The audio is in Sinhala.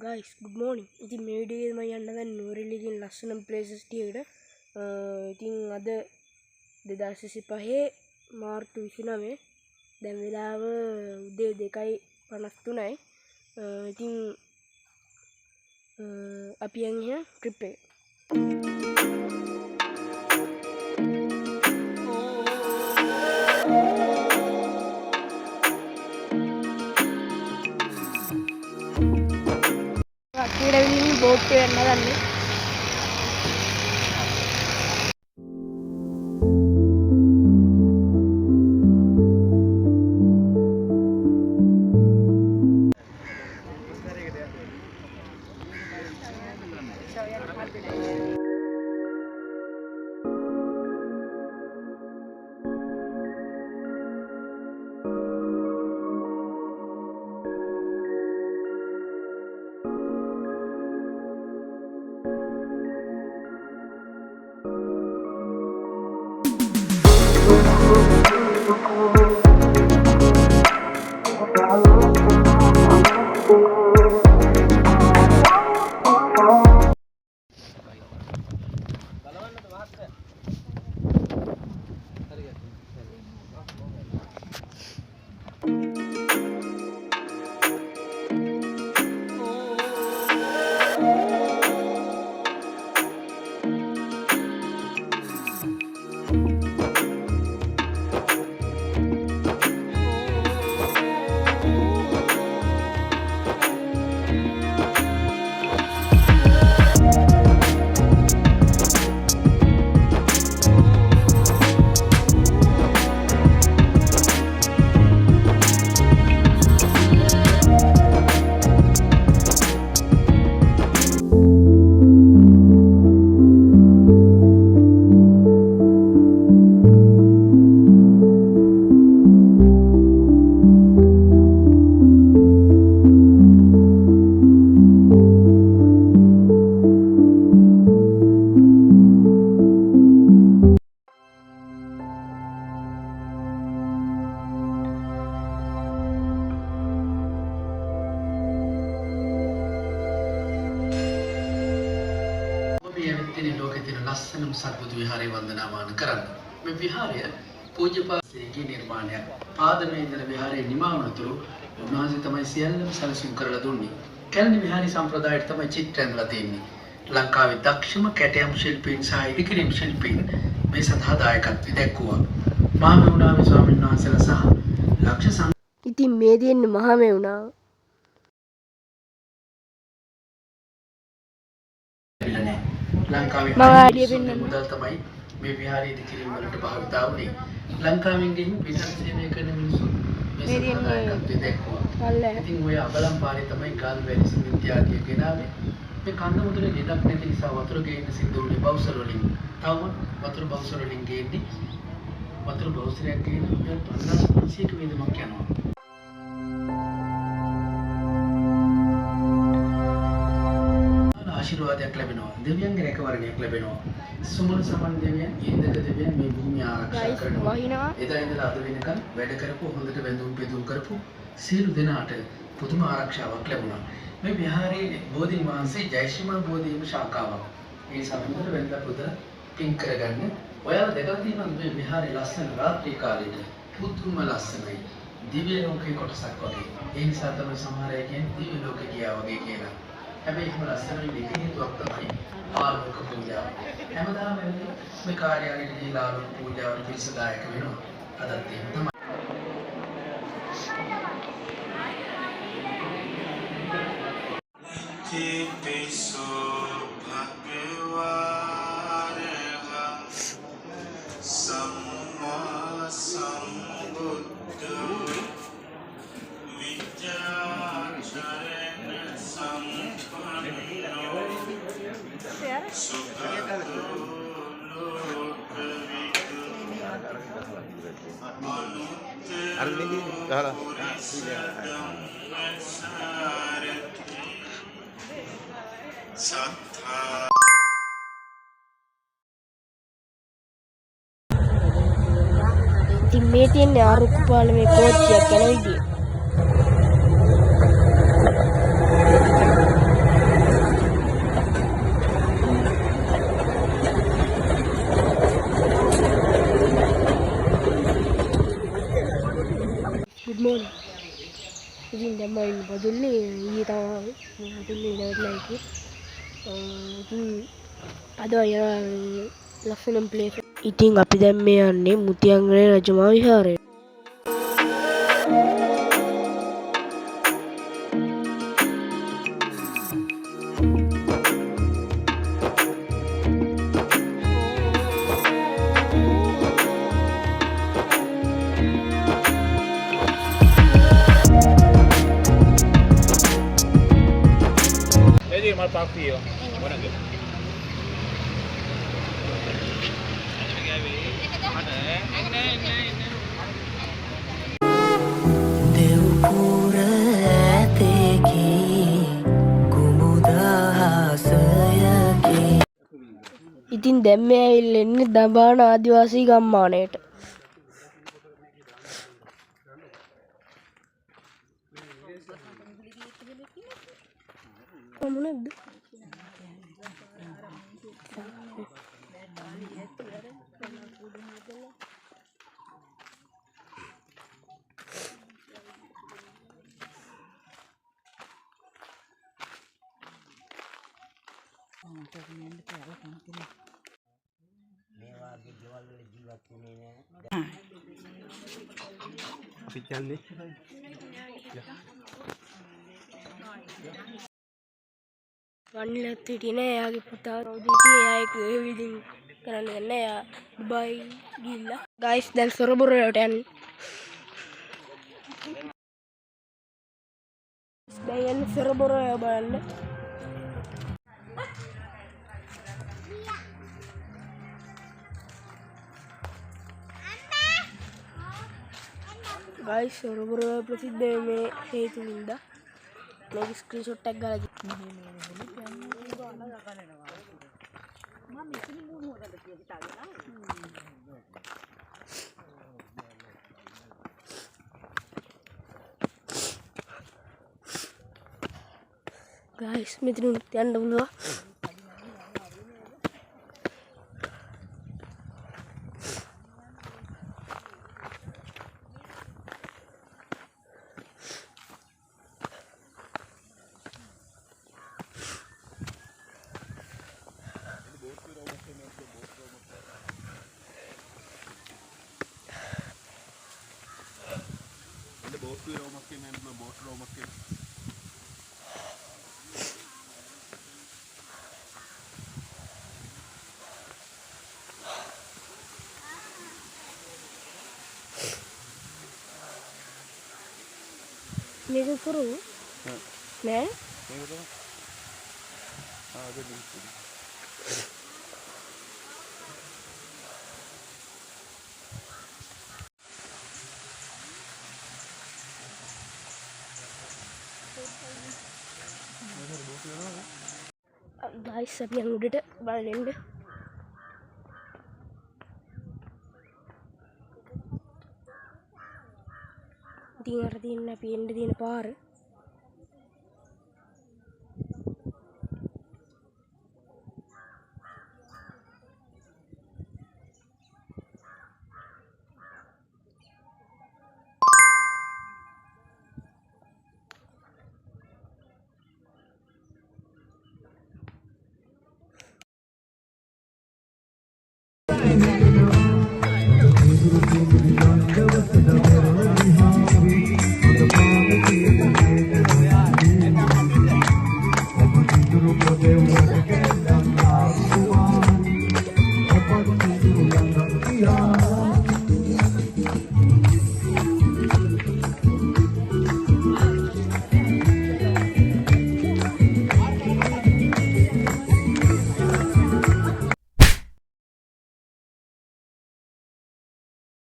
guys, good morning. ඉතින් මේ වීඩියෝ එකේ මම යන්න දැන් නුවරඑළිය තියෙන ලස්සනම ප්ලේසස් ටිකකට. ඉතින් අද 2025 මාර්තු 29 දැන් වෙලාව උදේ 2:53යි. ඉතින් අපි යන්නේ ට්‍රිප් එක. අක්කේරවිලින් බෝට් එක යන්න ගන්නේ. ලස්සනම සත්බුදු විහාරය වන්දනාමාන කරන්න. මේ විහාරය පූජ්‍යපාදයේ නිර්මාණයක්. පාදමේ ඉඳලා විහාරයේ නිමාවනතුරු උන්වහන්සේ තමයි සියල්ලම සැලසුම් කරලා දුන්නේ. කැලණි විහාරී සම්ප්‍රදායට තමයි චිත්‍ර ඇඳලා තියෙන්නේ. ලංකාවේ දක්ෂම කැටයම් ශිල්පීන් සහ ඉදිකිරීම් ශිල්පීන් මේ සඳහා දායකත්වය දැක්වුවා. මහමෙවුනාවේ ස්වාමීන් වහන්සේලා සහ ලක්ෂ ඉතින් මේ දෙන්නේ මහමෙවුනාව. ලංකාවේ මුදල් තමයි මේ විහාරය ඉදිකිරීම වලට භාවිතා වුනේ. ලංකාවෙන් ගෙන් විදේශ සේවය කරන මිනිස්සු මේ සඳහා දැක්වුවා. ඉතින් ඔය අබලම් පාරේ තමයි ගල් වැලි සිමෙන්තියාගේ ගෙනාවේ. මේ කන්න මුදුනේ ගෙඩක් නැති නිසා වතුර ගේන්න සිද්ධ වුණේ බවුසර වලින්. තවම වතුර බවුසර වලින් ගේන්නේ. වතුර බවුසරයක් ගේන්න 50ක වේදමක් යනවා. ආශිර්වාදයක් ලැබෙනවා. දෙවියන්ගේ රැකවරණයක් ලැබෙනවා. සුමන සමන් දෙවියන්, ඉන්ද්‍ර දෙවියන් මේ භූමිය ආරක්ෂා කරනවා. එදා ඉඳලා අද වෙනකන් වැඩ කරපු හොඳට වැඳුම් පිදුම් කරපු සියලු දෙනාට පුදුම ආරක්ෂාවක් ලැබුණා. මේ විහාරයේ බෝධීන් වහන්සේ ජයශ්‍රීමා බෝධීම ශාඛාවක්. මේ සම්බන්ධව වෙනද පුද පින් කරගන්න. ඔයාලා දැකලා තියෙනවා මේ විහාරයේ ලස්සන රාත්‍රී කාලේට පුදුම ලස්සනයි. දිව්‍ය ලෝකේ කොටසක් වගේ. ඒ නිසා තමයි සමහර අය කියන්නේ දිව්‍ය ලෝකේ ගියා වගේ කියලා. හැබැයි එහෙම ලස්සන විදිහටුවක් තමයි ආලෝක පූජාව. හැමදාම මේ කාර්යාලයට ගිහිලා ආලෝක පූජාවට පිළිසදායක වෙනවා. අදත් එහෙම තමයි. ඉතින් මේ තියෙන්නේ ආරුක්කුපාල මේ කෝච්චියක් යන විදිය. ඉතින් අද ලස්සනම් ප්ලේස්. ඉතින් අපි දැන් මේ යන්නේ මුතියංගනේ රජමහා විහාරයට. Mal partido. Buenas noches. දෙව්පුර ඇතේකි කුමුදාහසයකි. ඉතින් දැන් මේ ඇවිල්ලා ඉන්නේ දඹාන ආදිවාසී ගම්මානයට. මොනවද? අපි කියන්නේ වන්නලත් හිටියේ නෑ. එයාගේ පුතා රෝදිටි එයා එක්ක විදින් කරන්න යන්නේ. එයා ඩුබායි ගිහිල්ලා. ගයිස් දැන් සොරබොරට යන්නේ. දැන් යන්නේ සොරබොර බලන්න. ගයිස් සොරබොර ප්‍රසිද්ධ මේ හේතු හින්දා මේක ස්ක්‍රීන්ෂොට් එකක් ගාලා ගයිස් මෙතන යන්න පුළුවන්. මේක කරු නෑ ගයිස් අපි යන් උඩට බලන්න එන්න. ඉතින් අර තියෙන අපි එන්න තියෙන පාර